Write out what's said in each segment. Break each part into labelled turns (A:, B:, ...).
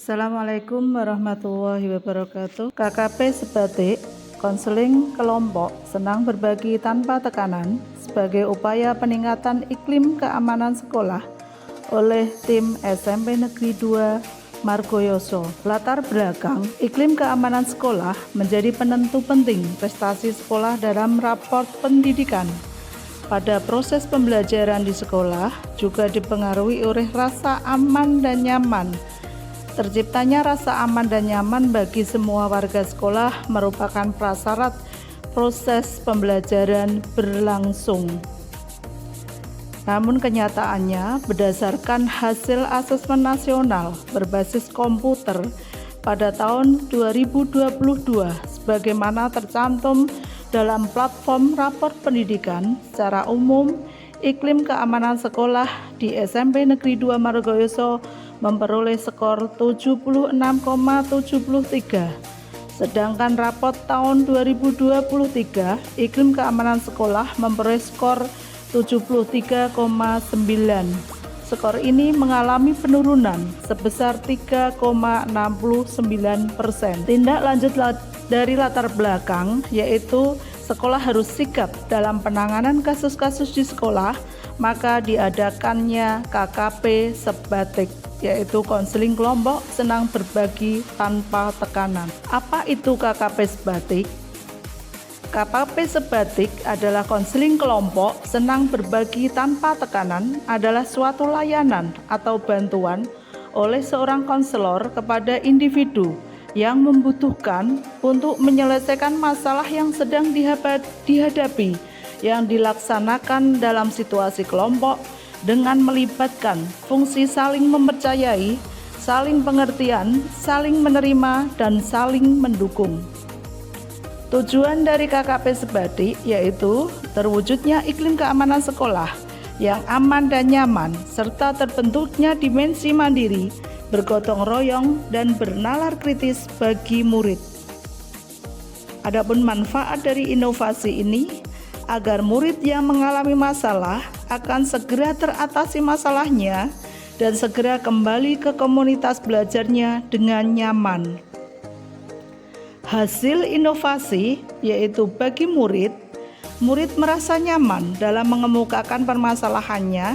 A: Assalamualaikum warahmatullahi wabarakatuh. KKP Sebatik, konseling kelompok senang berbagi tanpa tekanan sebagai upaya peningkatan iklim keamanan sekolah oleh tim SMP Negeri 2 Margoyoso. Latar belakang iklim keamanan sekolah menjadi penentu penting prestasi sekolah dalam raport pendidikan. Pada proses pembelajaran di sekolah juga dipengaruhi oleh rasa aman dan nyaman. Terciptanya rasa aman dan nyaman bagi semua warga sekolah merupakan prasyarat proses pembelajaran berlangsung. Namun kenyataannya, berdasarkan hasil asesmen nasional berbasis komputer pada tahun 2022 sebagaimana tercantum dalam platform rapor pendidikan secara umum, iklim keamanan sekolah di SMP Negeri 2 Margoyoso memperoleh skor 76,73, sedangkan rapot tahun 2023 iklim keamanan sekolah memperoleh skor 73,9. Skor ini mengalami penurunan sebesar 3,69%. Tindak lanjut dari latar belakang yaitu sekolah harus sigap dalam penanganan kasus-kasus di sekolah, maka diadakannya KKP Sebatik, yaitu konseling kelompok senang berbagi tanpa tekanan. Apa itu KKP Sebatik? KKP Sebatik adalah konseling kelompok senang berbagi tanpa tekanan, adalah suatu layanan atau bantuan oleh seorang konselor kepada individu yang membutuhkan untuk menyelesaikan masalah yang sedang dihadapi, yang dilaksanakan dalam situasi kelompok dengan melibatkan fungsi saling mempercayai, saling pengertian, saling menerima, dan saling mendukung. Tujuan dari KKP Sebatik yaitu terwujudnya iklim keamanan sekolah yang aman dan nyaman, serta terbentuknya dimensi mandiri, bergotong royong, dan bernalar kritis bagi murid. Adapun manfaat dari inovasi ini agar murid yang mengalami masalah akan segera teratasi masalahnya dan segera kembali ke komunitas belajarnya dengan nyaman. Hasil inovasi yaitu bagi murid merasa nyaman dalam mengemukakan permasalahannya.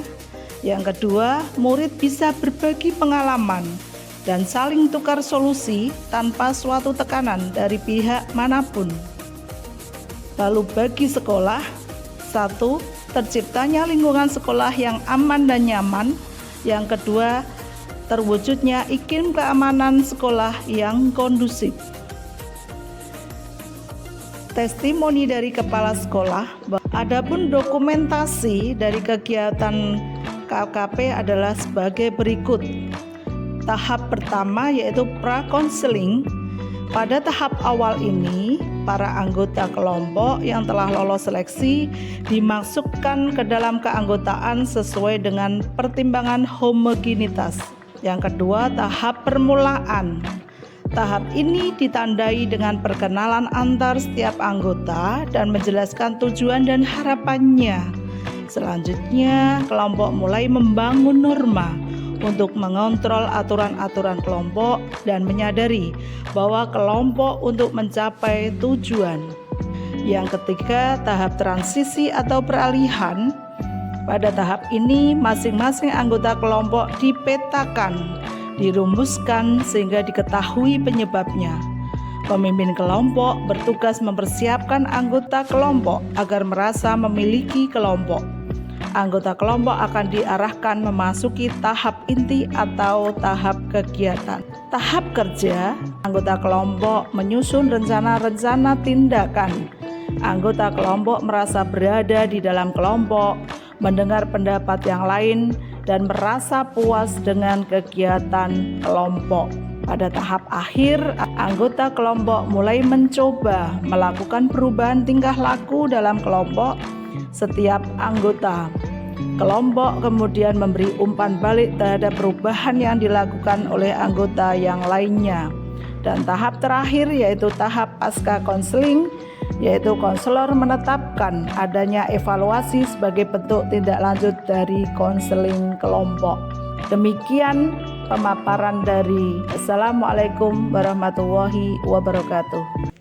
A: Yang kedua, murid bisa berbagi pengalaman dan saling tukar solusi tanpa suatu tekanan dari pihak manapun. Lalu bagi sekolah, 1. Terciptanya lingkungan sekolah yang aman dan nyaman. Yang kedua, terwujudnya iklim keamanan sekolah yang kondusif. Testimoni dari kepala sekolah. Adapun dokumentasi dari kegiatan KKP adalah sebagai berikut. Tahap pertama yaitu pra-konseling. Pada tahap awal ini, para anggota kelompok yang telah lolos seleksi dimasukkan ke dalam keanggotaan sesuai dengan pertimbangan homogenitas. Yang kedua, tahap permulaan. Tahap ini ditandai dengan perkenalan antar setiap anggota dan menjelaskan tujuan dan harapannya. Selanjutnya, kelompok mulai membangun norma untuk mengontrol aturan-aturan kelompok dan menyadari bahwa kelompok untuk mencapai tujuan. Yang ketiga, tahap transisi atau peralihan. Pada tahap ini, masing-masing anggota kelompok dipetakan, dirumuskan sehingga diketahui penyebabnya. Pemimpin kelompok bertugas mempersiapkan anggota kelompok agar merasa memiliki kelompok. Anggota kelompok akan diarahkan memasuki tahap inti atau tahap kegiatan. Tahap kerja, anggota kelompok menyusun rencana-rencana tindakan. Anggota kelompok merasa berada di dalam kelompok, mendengar pendapat yang lain, dan merasa puas dengan kegiatan kelompok. Pada tahap akhir, anggota kelompok mulai mencoba melakukan perubahan tingkah laku dalam kelompok. Setiap anggota kelompok kemudian memberi umpan balik terhadap perubahan yang dilakukan oleh anggota yang lainnya. Dan tahap terakhir yaitu tahap pasca konseling, yaitu konselor menetapkan adanya evaluasi sebagai bentuk tindak lanjut dari konseling kelompok. Demikian pemaparan dari Assalamualaikum warahmatullahi wabarakatuh.